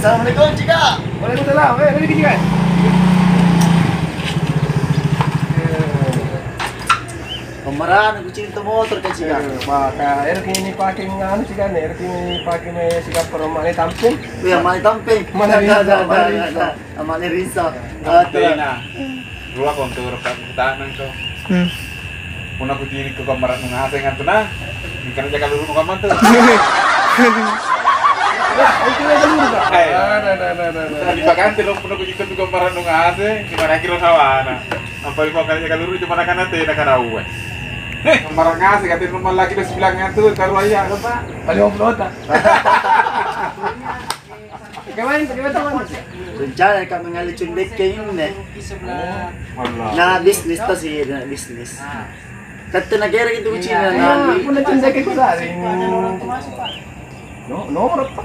Assalamualaikum Cika. Waalaikumsalam. Dari Cika. Kemarin aku cinta motor kan Cika. Maka ini pakai nganu Cika nih, ini pakai sikap perempuan tampil. Iya, mana tampil? Mana Risa. Tina. Dua kontur pertahanan kau. Puna aku tiri ke kamar ngasih ngan tunang. Karena jaga luru kamar tuh. Dipakanti lo puna aku ikut ke kamar ngasih. Gimana kira sawana? Ampari kau kali jaga luru cuma nak nanti nak karawe. Kamar ngasih katanya rumah lagi di sebelahnya tuh taruh aja apa? Paling off-road ah. Kemarin teman. Rencana kami ngali cundek kayak ini. Nah, bisnis tuh sih, bisnis. Kata negara gitu Cina Nah, puna cundek ke sari. Nomor apa?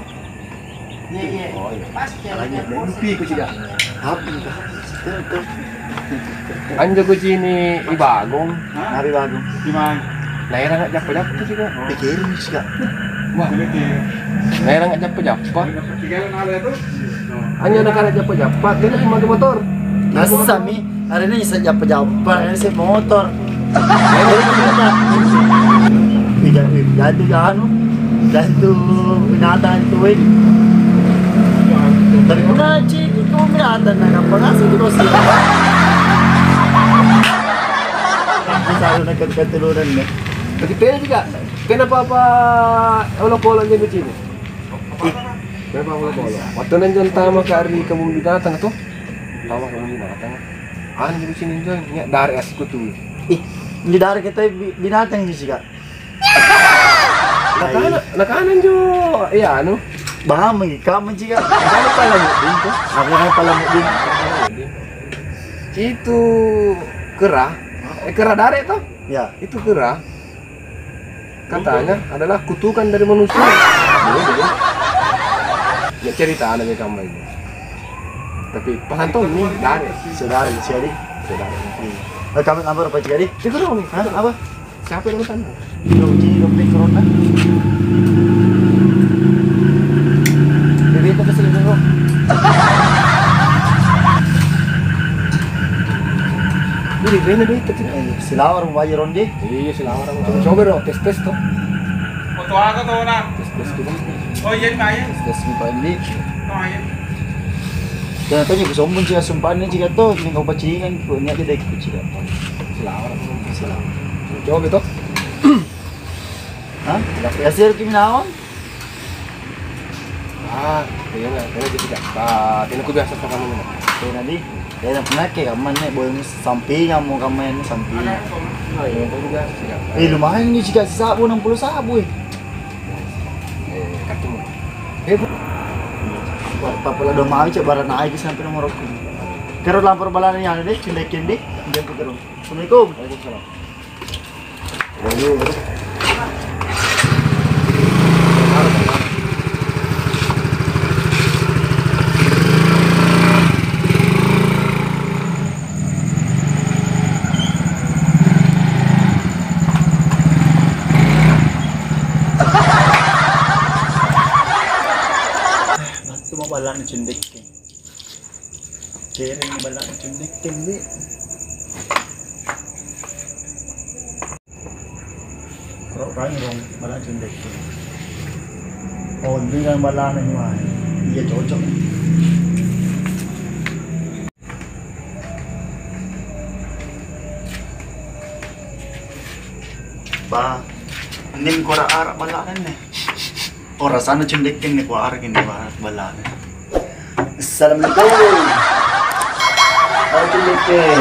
Iya. Oh iya. Pas Alanya mimpi ku Cika. apa kah? Tuh. Anjo ku sini ibagong. Hari bagus. Gimana? Naira nggak japa-japa Cika. Pikirin Cika. Wah, naira nggak japa-japa. Tiga ada tuh. Hanya nak japa-japa, dia nak pakai motor. Masa mi, hari ini saya japa-japa, hari ini saya motor. Ganti anu, ganti binatang itu. Dari mana cik itu binatang nak apa ngasih terus ya? Bisa lu nak keturunan ni. Tapi tanya juga, kenapa apa olok-olok jadi begini? Kenapa olok-olok? Waktu nanti tama ke hari kamu binatang tuh, tama kamu binatang. Jadi sini tuh, dari asku tuh. Ih, di daerah kita binatang sih Kak. Nakanan jo, iya anu. Baham kamu juga. Nakanan pala mo din tuh. Apa yang pala mo din? Itu kera, kera dare tuh. Ya. Itu kera. Katanya adalah kutukan dari manusia. Ya cerita anaknya kamu ini. Tapi pahantong ini dare. Saudara jadi. Saudara. Kamu nomor apa jadi? Itu dong nih. Hah? Apa? Siapa yang sana? Dompet corona. Bebe itu kesini dulu. Ini kayaknya deh kecil. Silawar mau bayar ronde. Iya silahkan. Coba dong tes tuh. Foto aku tuh nak. Tes kita. Oh iya bayar. Tes di pandi. Oh iya. Dan tanya ke sombong jika sumpahnya jika tuh minggu pacingan punya aja deh jika. Silahkan. Coba gitu. Hah? Ya sih kimi naon? Kayaknya gitu tidak. Ini aku biasa sama kamu. Kayak nanti. Kaya pernah kayak kamu nih boleh sampingan mau kamu ini sampingan. Itu juga siap. Lumayan nih jika si sabu 60 sabu Kakimu. Papala do mau cek barang naik sampai nomor aku. Kero lampor balanya yang deh, cindekin deh. Jangan kero. Assalamualaikum. Waalaikumsalam. Cuma balak cendekin. Kering balak cendekin deh. Kalau rong balak cendekin. Oh, dengan balak ni mah. Iya cocok. Ba, nim ko ara balakan nih. Ora sana cendekin nih ko ara gini balakan. Assalamualaikum. Cendekin.